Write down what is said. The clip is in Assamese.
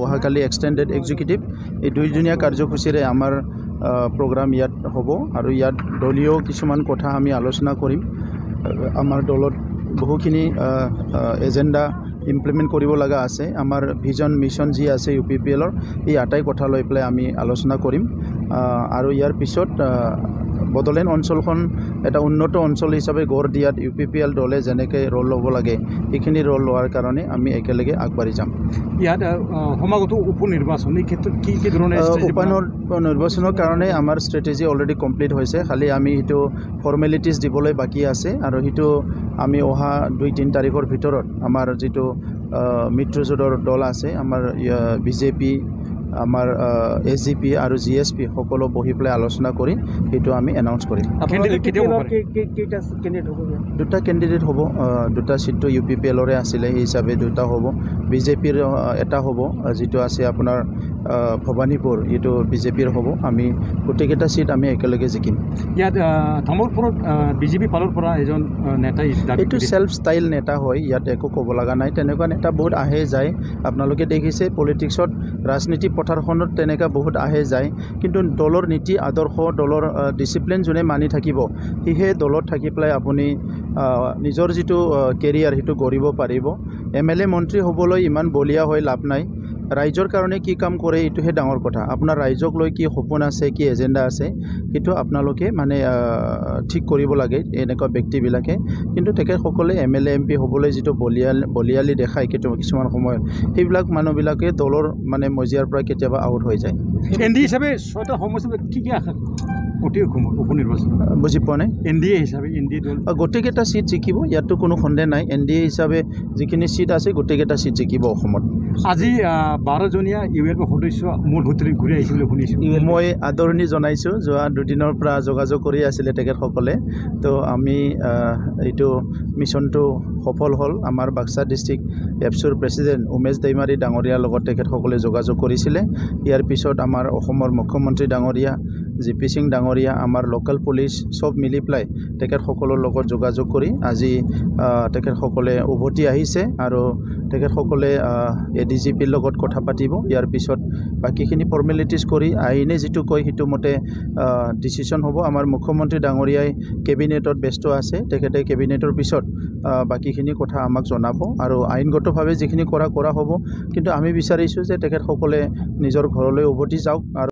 অহাকালি এক্সটেণ্ডেড এক্সিকিউটিভ এই 2 দিনীয়া কাৰ্যসূচীৰে আমাৰ প্ৰগ্ৰাম ইয়াত হ'ব আৰু ইয়াত দলীয় কিছুমান কথা আমি আলোচনা কৰিম। আমাৰ দলত বহুখিনি এজেণ্ডা ইমপ্লিমেণ্ট কৰিব লগা আছে। আমাৰ ভিজন মিছন যি আছে UPPLৰ এই আটাই কথা লৈ পেলাই আমি আলোচনা কৰিম আৰু ইয়াৰ পিছত বড়োলেণ্ড অঞ্চলখন এটা উন্নত অঞ্চল হিচাপে গঢ় দিয়াত UPPL দলে যেনেকৈ ৰোল ল'ব লাগে এইখিনি ৰোল লোৱাৰ কাৰণে আমি একেলগে আগবাঢ়ি যাম। ইয়াত সমাগত উপ নিৰ্বাচন এই ক্ষেত্ৰত কি ধৰণে নিৰ্বাচনৰ কাৰণে আমাৰ ষ্ট্ৰেটেজি অলৰেডি কমপ্লিট হৈছে, খালি আমি সেইটো ফৰ্মেলিটিজ দিবলৈ বাকী আছে আৰু সেইটো আমি অহা 2-3 তাৰিখৰ ভিতৰত আমাৰ যিটো মিত্ৰজোঁটৰ দল আছে আমাৰ BJP আমাৰ SGP আৰু GSP সকলো বহি পেলাই আলোচনা কৰি সেইটো আমি এনাউন্স কৰিম। দুটা কেণ্ডিডেট হ'ব, দুটা চিটটো UPPLৰে আছিলে সেই হিচাপে দুটা হ'ব। BJPৰ এটা হ'ব যিটো আছে আপোনাৰ ভৱানীপুৰ, এইটো BJPৰ হ'ব। আমি গোটেইকেইটা চিট আমি একেলগে জিকিম। ইয়াত তামোলপুৰত BJP ফালৰ পৰা এজন নেতা এইটো চেল্ফ ষ্টাইল নেতা হয়, ইয়াত একো ক'ব লগা নাই। তেনেকুৱা নেতা বহুত আহে যায়, আপোনালোকে দেখিছে পলিটিক্সত ৰাজনীতি পথাৰখনত তেনেকুৱা বহুত আহে যায়, কিন্তু দলৰ নীতি আদৰ্শ দলৰ ডিচিপ্লিন যোনে মানি থাকিব সেয়ে দলত থাকি পেলাই আপুনি নিজৰ যিটো কেৰিয়াৰ সেইটো গঢ়িব পাৰিব। MLA মন্ত্ৰী হ'বলৈ ইমান বলীয়া হৈ লাভ নাই, ৰাইজৰ কাৰণে কি কাম কৰে এইটোহে ডাঙৰ কথা। আপোনাৰ ৰাইজক লৈ কি সপোন আছে, কি এজেণ্ডা আছে সেইটো আপোনালোকে মানে ঠিক কৰিব লাগে এনেকুৱা ব্যক্তিবিলাকে। কিন্তু তেখেতসকলে MLA MP হ'বলৈ যিটো বলিয়ালি দেখায় কিছুমান সময়ত সেইবিলাক মানুহবিলাকে দলৰ মানে মজিয়াৰ পৰা কেতিয়াবা আউট হৈ যায়। ND হিচাপে 6টা সমষ্টি কি আশা উপনিৰ্বাচন বুজি পোৱা নাই? NDA হিচাপে NDA দল গোটেইকেইটা চিট জিকিব, ইয়াতো কোনো সন্দেহ নাই। NDA হিচাপে যিখিনি চিট আছে গোটেইকেইটা চিট জিকিব অসমত। আজি 12জনীয়া ULB সদস্য মূল সূত্ৰে ঘূৰি আহিছে বুলি শুনিছোঁ। মই আদৰণি জনাইছোঁ, যোৱা 2 দিনৰ পৰা যোগাযোগ কৰি আছিলে তেখেতসকলে। তো আমি এইটো মিছনটো সফল হ'ল। আমাৰ বাক্সা ডিষ্ট্ৰিক্ট এপছুৰ প্ৰেছিডেণ্ট উমেশ দৈমাৰী ডাঙৰীয়াৰ লগত তেখেতসকলে যোগাযোগ কৰিছিলে। ইয়াৰ পিছত আমাৰ অসমৰ মুখ্যমন্ত্ৰী ডাঙৰীয়া GP সিং ডাঙৰীয়া, আমাৰ লোকেল পুলিচ চব মিলি পেলাই তেখেতসকলৰ লগত যোগাযোগ কৰি আজি তেখেতসকলে উভতি আহিছে আৰু তেখেতসকলে ADGPৰ লগত কথা পাতিব। ইয়াৰ পিছত বাকীখিনি ফৰ্মেলিটিজ কৰি আইনে যিটো কয় সেইটো মতে ডিচিশ্যন হ'ব। আমাৰ মুখ্যমন্ত্ৰী ডাঙৰীয়াই কেবিনেটত ব্যস্ত আছে, তেখেতে কেবিনেটৰ পিছত বাকীখিনি কথা আমাক জনাব আৰু আইনগতভাৱে যিখিনি কৰা হ'ব। কিন্তু আমি বিচাৰিছোঁ যে তেখেতসকলে নিজৰ ঘৰলৈ উভতি যাওক আৰু